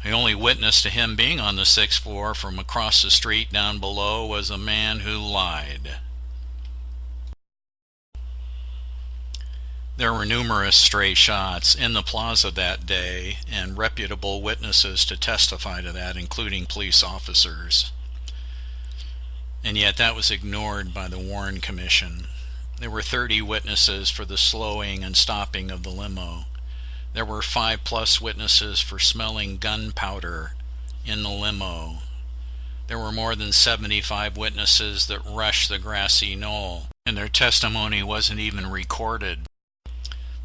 The only witness to him being on the sixth floor from across the street down below was a man who lied. There were numerous stray shots in the plaza that day, and reputable witnesses to testify to that, including police officers. And yet that was ignored by the Warren Commission. There were 30 witnesses for the slowing and stopping of the limo. There were 5+ witnesses for smelling gunpowder in the limo. There were more than 75 witnesses that rushed the grassy knoll, and their testimony wasn't even recorded.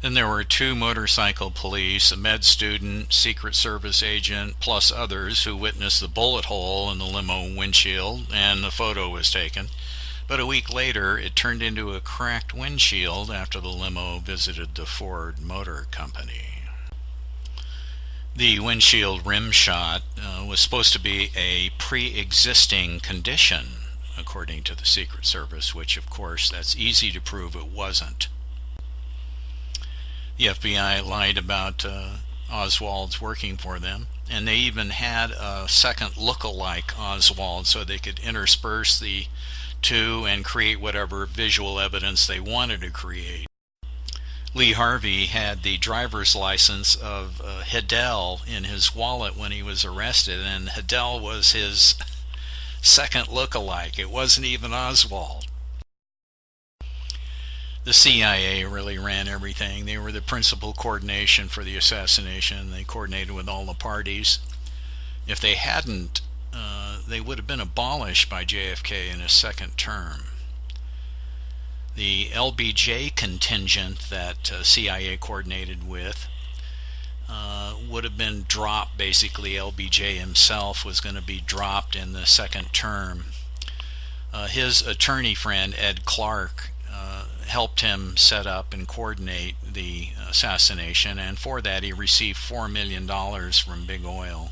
Then there were 2 motorcycle police, a med student, Secret Service agent, plus others who witnessed the bullet hole in the limo windshield, and the photo was taken. But a week later, it turned into a cracked windshield after the limo visited the Ford Motor Company. The windshield rim shot was supposed to be a pre-existing condition, according to the Secret Service, which of course that's easy to prove it wasn't. The FBI lied about Oswald's working for them, and they even had a second look-alike Oswald so they could intersperse the two and create whatever visual evidence they wanted to create. Lee Harvey had the driver's license of Hidell in his wallet when he was arrested, and Hidell was his second look-alike. It wasn't even Oswald. The CIA really ran everything. They were the principal coordination for the assassination. They coordinated with all the parties. If they hadn't, they would have been abolished by JFK in his second term. The LBJ contingent that CIA coordinated with would have been dropped. Basically, LBJ himself was going to be dropped in the second term. His attorney friend, Ed Clark, helped him set up and coordinate the assassination, and for that he received $4 million from Big Oil.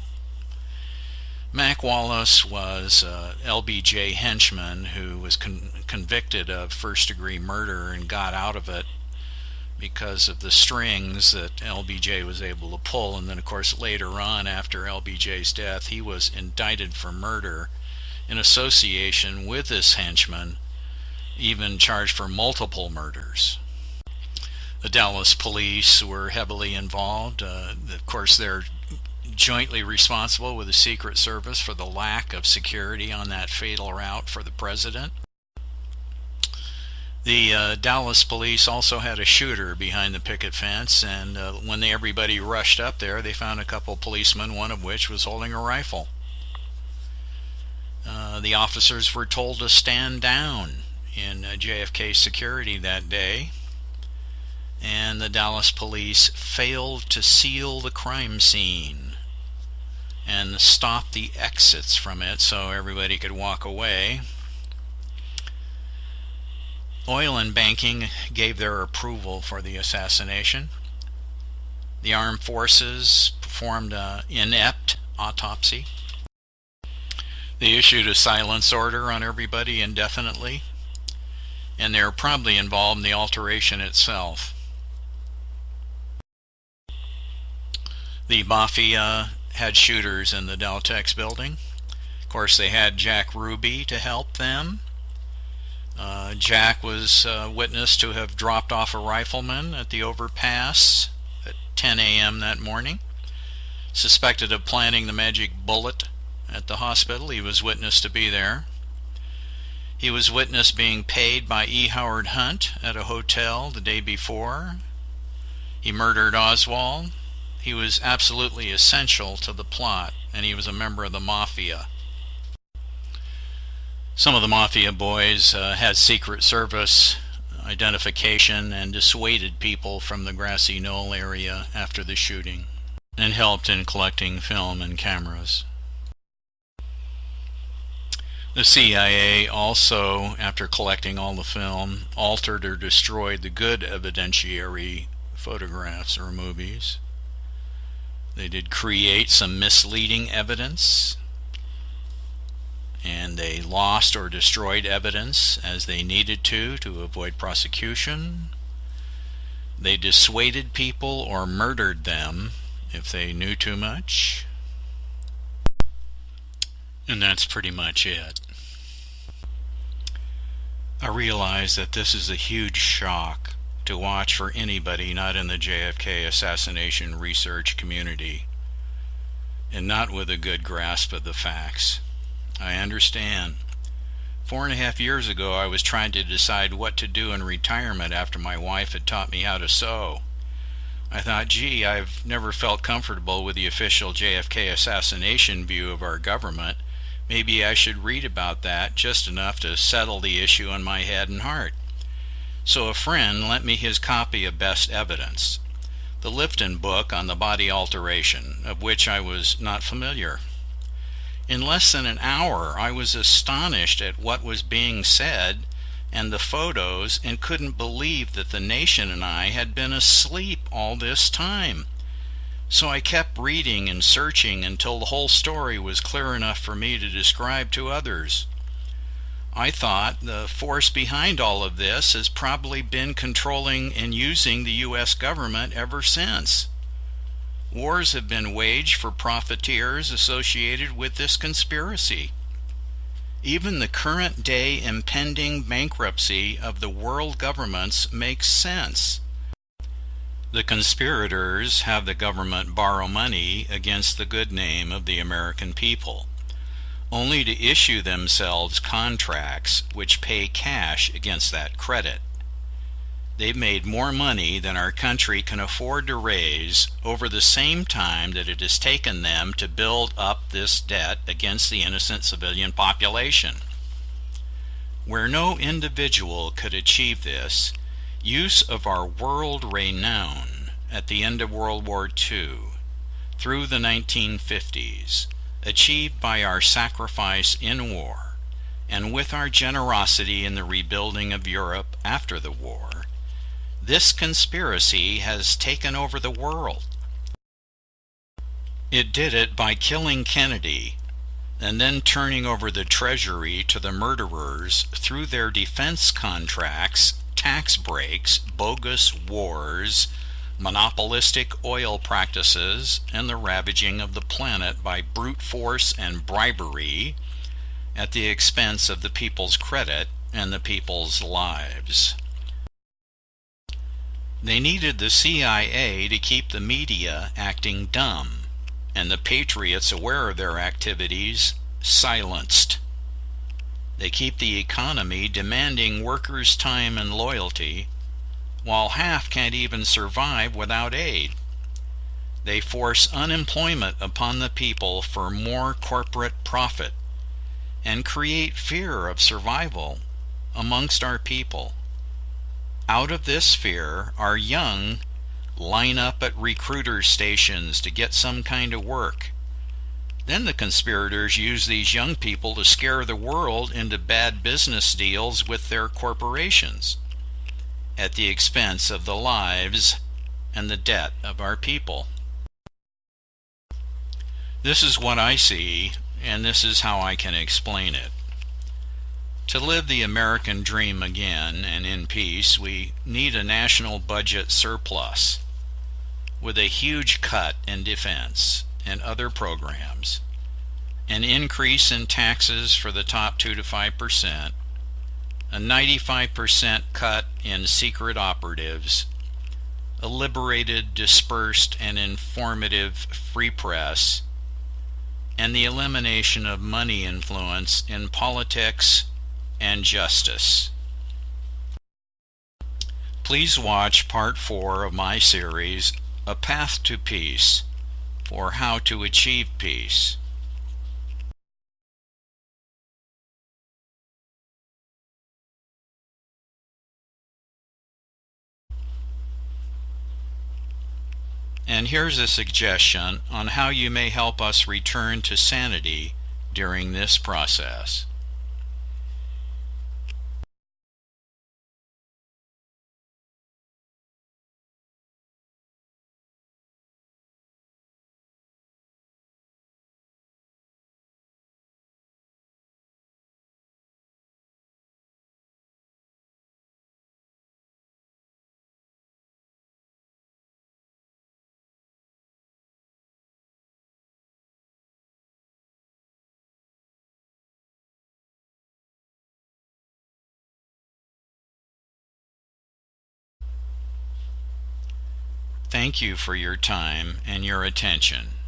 Mac Wallace was LBJ henchman who was convicted of first-degree murder and got out of it because of the strings that LBJ was able to pull. And then of course later on, after LBJ's death, he was indicted for murder in association with this henchman, even charged for multiple murders. The Dallas police were heavily involved. Of course, they're jointly responsible with the Secret Service for the lack of security on that fatal route for the president. The Dallas police also had a shooter behind the picket fence, and when everybody rushed up there, they found a couple policemen, one of which was holding a rifle. The officers were told to stand down in JFK security that day, and the Dallas police failed to seal the crime scene and stop the exits from it so everybody could walk away. Oil and banking gave their approval for the assassination. The armed forces performed an inept autopsy. They issued a silence order on everybody indefinitely, and they're probably involved in the alteration itself. The Mafia had shooters in the Deltex building. Of course, they had Jack Ruby to help them. Jack was witnessed to have dropped off a rifleman at the overpass at 10 a.m. that morning. Suspected of planting the magic bullet at the hospital. He was witnessed to be there. He was witnessed being paid by E. Howard Hunt at a hotel the day before. He murdered Oswald. He was absolutely essential to the plot, and he was a member of the Mafia. Some of the Mafia boys had Secret Service identification and dissuaded people from the grassy knoll area after the shooting, and helped in collecting film and cameras. The CIA also, after collecting all the film, altered or destroyed the good evidentiary photographs or movies. They did create some misleading evidence, and they lost or destroyed evidence as they needed to avoid prosecution. They dissuaded people or murdered them if they knew too much. And that's pretty much it. I realize that this is a huge shock to watch for anybody not in the JFK assassination research community and not with a good grasp of the facts. I understand. 4.5 years ago, I was trying to decide what to do in retirement after my wife had taught me how to sew. I thought, gee, I've never felt comfortable with the official JFK assassination view of our government. Maybe I should read about that just enough to settle the issue in my head and heart. So a friend lent me his copy of Best Evidence, the Lifton book on the body alteration, of which I was not familiar. In less than an hour, I was astonished at what was being said and the photos, and couldn't believe that the nation and I had been asleep all this time. So I kept reading and searching until the whole story was clear enough for me to describe to others. I thought the force behind all of this has probably been controlling and using the U.S. government ever since. Wars have been waged for profiteers associated with this conspiracy. Even the current day impending bankruptcy of the world governments makes sense. The conspirators have the government borrow money against the good name of the American people, only to issue themselves contracts which pay cash against that credit. They've made more money than our country can afford to raise over the same time that it has taken them to build up this debt against the innocent civilian population. Where no individual could achieve this, use of our world renown at the end of World War II through the 1950s, achieved by our sacrifice in war, and with our generosity in the rebuilding of Europe after the war, this conspiracy has taken over the world. It did it by killing Kennedy and then turning over the treasury to the murderers through their defense contracts, tax breaks, bogus wars, monopolistic oil practices, and the ravaging of the planet by brute force and bribery at the expense of the people's credit and the people's lives. They needed the CIA to keep the media acting dumb, and the patriots aware of their activities silenced. They keep the economy demanding workers' time and loyalty, while half can't even survive without aid. They force unemployment upon the people for more corporate profit, and create fear of survival amongst our people. Out of this fear, our young line up at recruiter stations to get some kind of work. Then the conspirators use these young people to scare the world into bad business deals with their corporations at the expense of the lives and the debt of our people. This is what I see, and this is how I can explain it. To live the American dream again and in peace, we need a national budget surplus with a huge cut in defense and other programs, an increase in taxes for the top 2 to 5%, a 95% cut in secret operatives, a liberated, dispersed, and informative free press, and the elimination of money influence in politics and justice. Please watch part 4 of my series, A Path to Peace, for how to achieve peace. And here's a suggestion on how you may help us return to sanity during this process. thank you for your time and your attention.